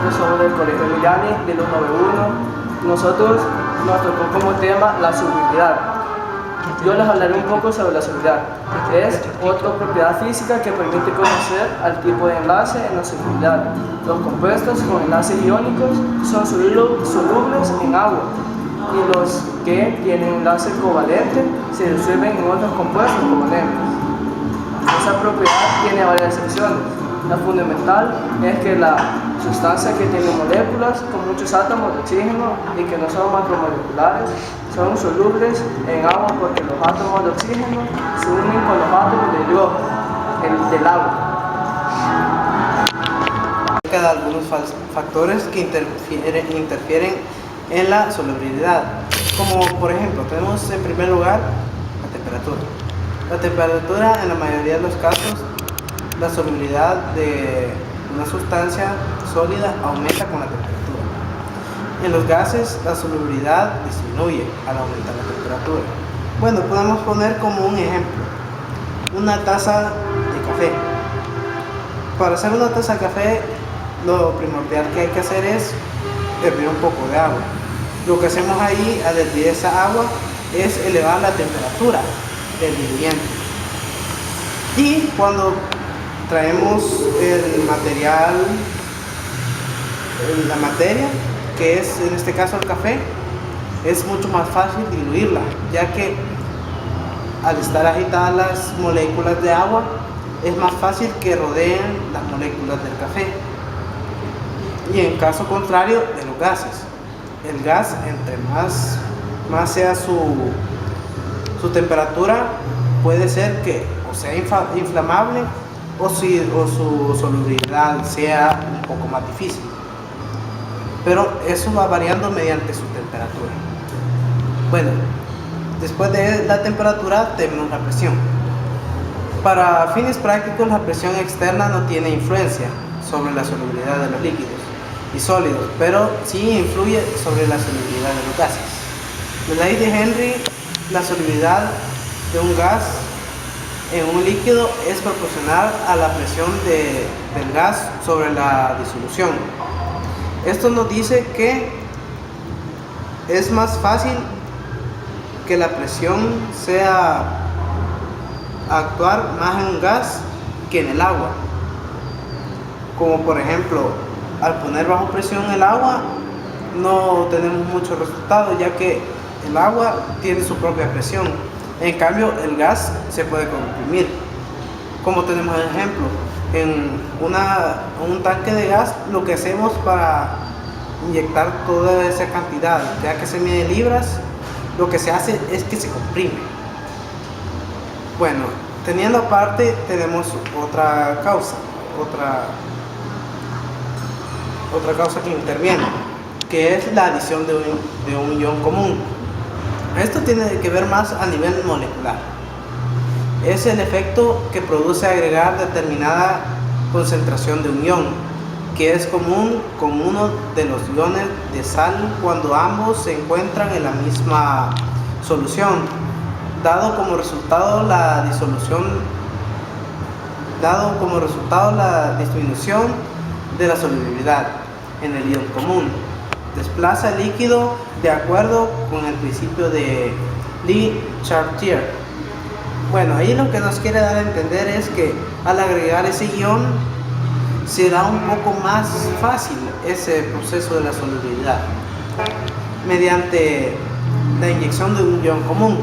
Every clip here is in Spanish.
nosotros somos del Colegio Emiliani, del 191. Nosotros nos tocó como tema la solubilidad. Yo les hablaré un poco sobre la solubilidad. Es otra propiedad física que permite conocer al tipo de enlace en la solubilidad. Los compuestos con enlaces iónicos son solubles en agua y los que tienen enlace covalente se disuelven en otros compuestos covalentes. Esa propiedad tiene varias excepciones. La fundamental es que la sustancia que tiene moléculas con muchos átomos de oxígeno y que no son macromoleculares son solubles en agua porque los átomos de oxígeno se unen con los átomos de hidrógeno del agua. De algunos factores que interfieren en la solubilidad, como por ejemplo tenemos en primer lugar la temperatura. La temperatura, en la mayoría de los casos, la solubilidad de una sustancia sólida aumenta con la temperatura. En los gases la solubilidad disminuye al aumentar la temperatura. Bueno, podemos poner como un ejemplo una taza de café. Para hacer una taza de café, lo primordial que hay que hacer es hervir un poco de agua. Lo que hacemos ahí al hervir esa agua es elevar la temperatura del diluyente. Y cuando traemos el material, la materia, que es en este caso el café, es mucho más fácil diluirla, ya que al estar agitadas las moléculas de agua, es más fácil que rodeen las moléculas del café. Y en caso contrario de los gases, el gas, entre más sea su temperatura, puede ser que o sea inflamable o su solubilidad sea un poco más difícil. Pero eso va variando mediante su temperatura. Bueno, después de la temperatura tenemos la presión. Para fines prácticos, la presión externa no tiene influencia sobre la solubilidad de los líquidos y sólidos, pero sí influye sobre la solubilidad de los gases. La ley de Henry, la solubilidad de un gas en un líquido es proporcional a la presión del gas sobre la disolución. Esto nos dice que es más fácil que la presión sea actuar más en un gas que en el agua. Como por ejemplo, al poner bajo presión el agua no tenemos muchos resultados, ya que el agua tiene su propia presión. En cambio, el gas se puede comprimir. Como tenemos el ejemplo, en un tanque de gas, lo que hacemos para inyectar toda esa cantidad, ya que se mide en libras, lo que se hace es que se comprime. Bueno, teniendo aparte, tenemos otra causa que interviene, que es la adición de un ion común. Esto tiene que ver más a nivel molecular. Es el efecto que produce agregar determinada concentración de un ion, que es común con uno de los iones de sal cuando ambos se encuentran en la misma solución, dado como resultado la disminución de la solubilidad en el ion común. Desplaza el líquido de acuerdo con el principio de Le-Chartier. Bueno, ahí lo que nos quiere dar a entender es que al agregar ese ion será un poco más fácil ese proceso de la solubilidad mediante la inyección de un ion común.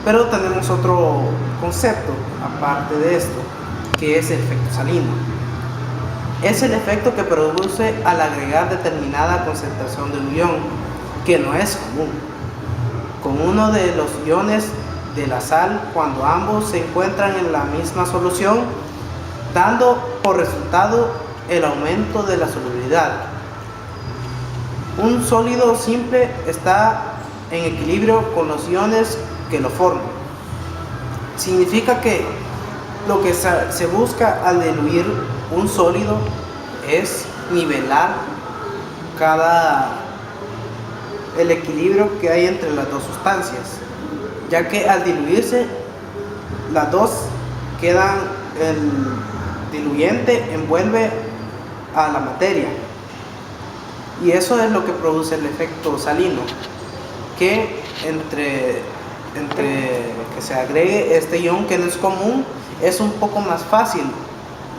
Pero tenemos otro concepto aparte de esto, que es el efecto salino. Es el efecto que produce al agregar determinada concentración de un ion, que no es común, con uno de los iones de la sal cuando ambos se encuentran en la misma solución, dando por resultado el aumento de la solubilidad. Un sólido simple está en equilibrio con los iones que lo forman. Significa que lo que se busca al diluir un sólido es nivelar el equilibrio que hay entre las dos sustancias, ya que al diluirse las dos quedan, el diluyente envuelve a la materia Y eso es lo que produce el efecto salino, que entre que se agregue este ion que no es común, es un poco más fácil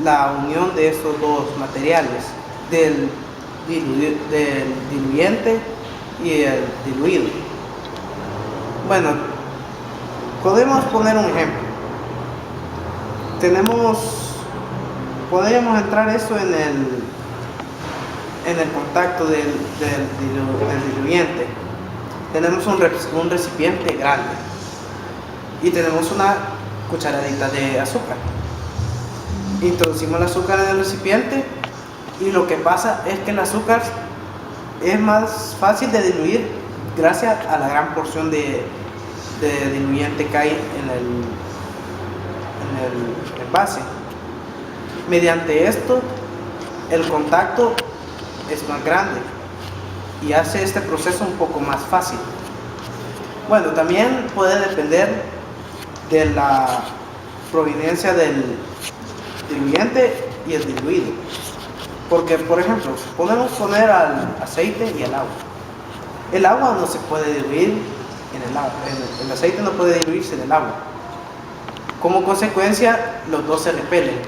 la unión de estos dos materiales, del diluyente y el diluido. Bueno, podemos poner un ejemplo. Podríamos entrar eso en el contacto del diluyente. Tenemos un recipiente grande y tenemos una cucharadita de azúcar. Introducimos el azúcar en el recipiente y lo que pasa es que el azúcar es más fácil de diluir gracias a la gran porción de diluyente que hay en el envase. Mediante esto, el contacto es más grande y hace este proceso un poco más fácil. Bueno, también puede depender de la proveniencia del diluyente y el diluido. Porque, por ejemplo, podemos poner al aceite y el agua. El agua no se puede diluir en el agua. El aceite no puede diluirse en el agua. Como consecuencia, los dos se repelen.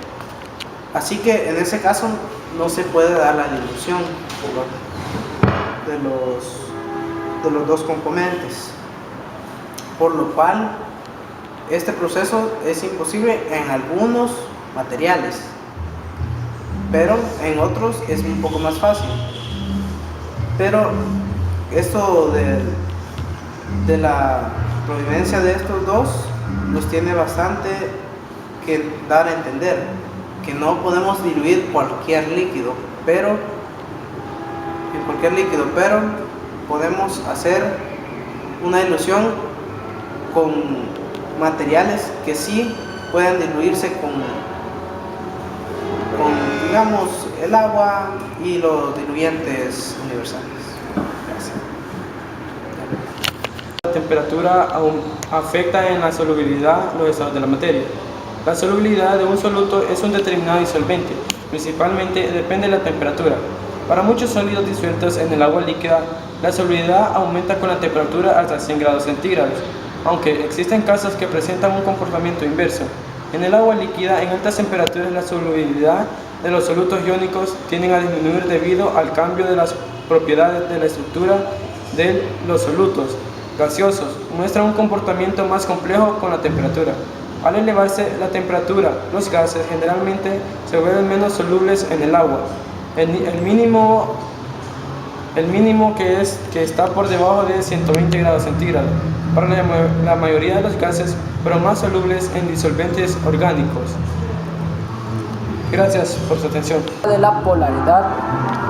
Así que en ese caso no se puede dar la dilución de los dos componentes. Por lo cual, este proceso es imposible en algunos materiales, pero en otros es un poco más fácil. Pero esto de la proveniencia de estos dos nos tiene bastante que dar a entender que no podemos diluir cualquier líquido, pero podemos hacer una dilución con materiales que sí pueden diluirse con digamos el agua y los diluyentes universales. Gracias. La temperatura afecta en la solubilidad los estados de la materia. La solubilidad de un soluto es un determinado disolvente, principalmente depende de la temperatura. Para muchos sólidos disueltos en el agua líquida, la solubilidad aumenta con la temperatura hasta 100 grados centígrados, aunque existen casos que presentan un comportamiento inverso. En el agua líquida, en altas temperaturas, la solubilidad de los solutos iónicos tienden a disminuir debido al cambio de las propiedades de la estructura de los solutos gaseosos. Muestran un comportamiento más complejo con la temperatura. Al elevarse la temperatura, los gases generalmente se vuelven menos solubles en el agua. El mínimo que está por debajo de 120 grados centígrados para la mayoría de los gases, pero más solubles en disolventes orgánicos. Gracias por su atención. De la polaridad.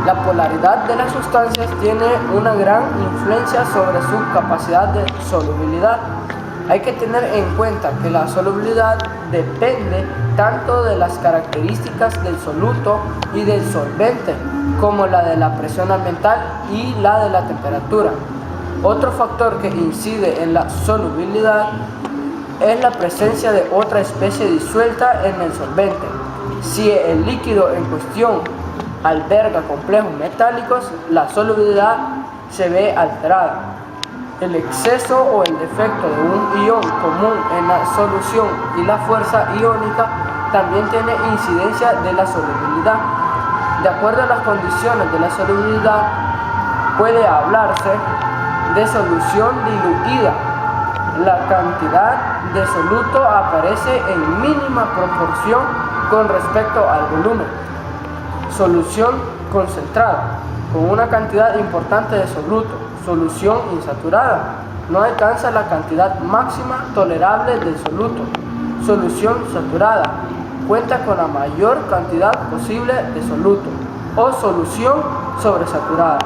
La polaridad de las sustancias tiene una gran influencia sobre su capacidad de solubilidad. Hay que tener en cuenta que la solubilidad depende tanto de las características del soluto y del solvente, como la de la presión ambiental y la de la temperatura. Otro factor que incide en la solubilidad es la presencia de otra especie disuelta en el solvente. Si el líquido en cuestión alberga complejos metálicos, la solubilidad se ve alterada. El exceso o el defecto de un ion común en la solución y la fuerza iónica también tiene incidencia de la solubilidad. De acuerdo a las condiciones de la solubilidad, puede hablarse de solución diluida. La cantidad de soluto aparece en mínima proporción con respecto al volumen. Solución concentrada, con una cantidad importante de soluto. Solución insaturada, no alcanza la cantidad máxima tolerable del soluto. Solución saturada, cuenta con la mayor cantidad posible de soluto. O solución sobresaturada,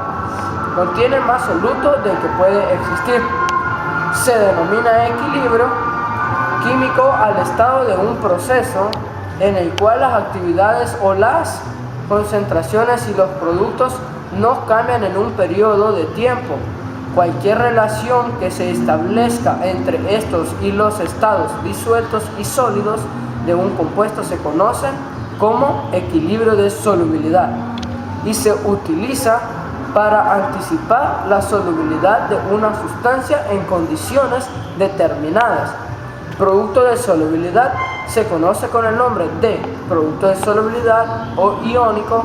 contiene más soluto del que puede existir. Se denomina equilibrio químico al estado de un proceso en el cual las actividades o las concentraciones y los productos no cambian en un periodo de tiempo. Cualquier relación que se establezca entre estos y los estados disueltos y sólidos de un compuesto se conoce como equilibrio de solubilidad y se utiliza para anticipar la solubilidad de una sustancia en condiciones determinadas. Producto de solubilidad se conoce con el nombre de producto de solubilidad o iónico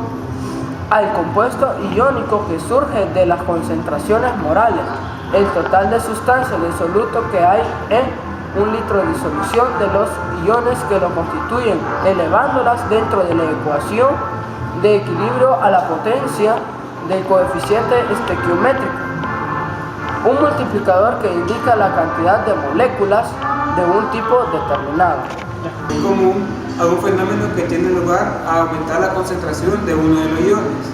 al compuesto iónico que surge de las concentraciones morales. El total de sustancias del soluto que hay en 1 litro de disolución de los iones que lo constituyen, elevándolas dentro de la ecuación de equilibrio a la potencia del coeficiente estequiométrico, un multiplicador que indica la cantidad de moléculas de un tipo determinado. Es común a un fenómeno que tiene lugar a aumentar la concentración de uno de los iones,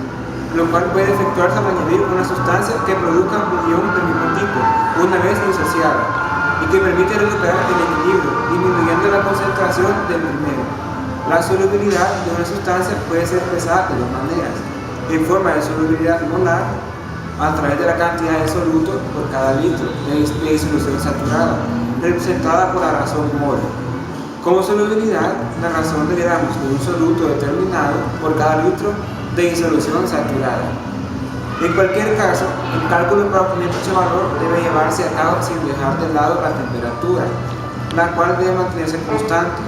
lo cual puede efectuarse al añadir una sustancia que produzca un ion del mismo tipo, una vez disociada, y que permite recuperar el equilibrio, disminuyendo la concentración del primero. La solubilidad de una sustancia puede ser expresada de dos maneras: en forma de solubilidad molar, a través de la cantidad de soluto por cada litro de disolución saturada, representada por la razón mol. Como solubilidad, la razón de gramos de un soluto determinado por cada litro de disolución saturada. En cualquier caso, el cálculo para obtener dicho valor debe llevarse a cabo sin dejar de lado la temperatura, la cual debe mantenerse constante,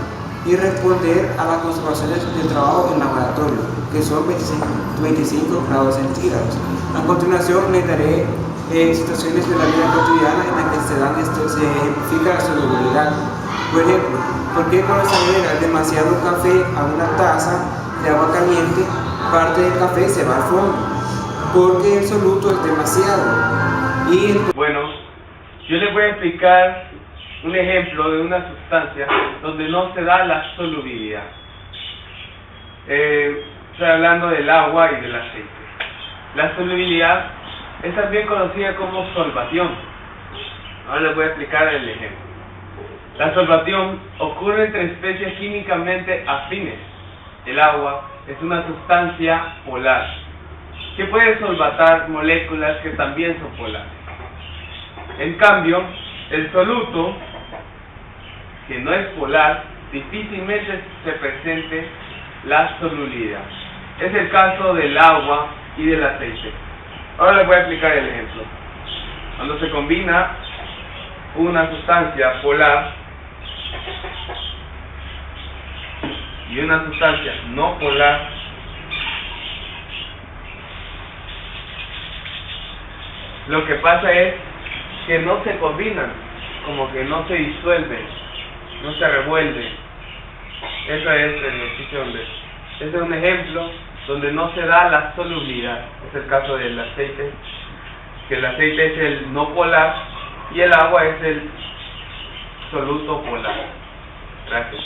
y responder a las conservaciones del trabajo en laboratorio, que son 25 grados centígrados. A continuación les daré situaciones de la vida cotidiana en las que se ejemplifica la solubilidad. Por ejemplo, ¿por qué cuando se agrega demasiado café a una taza de agua caliente, parte del café se va al fondo? Porque el soluto es demasiado. Bueno, yo les voy a explicar un ejemplo de una sustancia donde no se da la solubilidad. Estoy hablando del agua y del aceite. La solubilidad es también conocida como solvación. Ahora les voy a explicar el ejemplo. La solvación ocurre entre especies químicamente afines. El agua es una sustancia polar que puede solvatar moléculas que también son polares. En cambio, el soluto, que no es polar, difícilmente se presente la solubilidad. Es el caso del agua y del aceite. Ahora les voy a explicar el ejemplo. Cuando se combina una sustancia polar y una sustancia no polar, lo que pasa es que no se combinan, como que no se disuelven, no se revuelven. Eso es el ejercicio donde este es un ejemplo donde no se da la solubilidad. Es el caso del aceite, que el aceite es el no polar y el agua es el soluto polar. Gracias.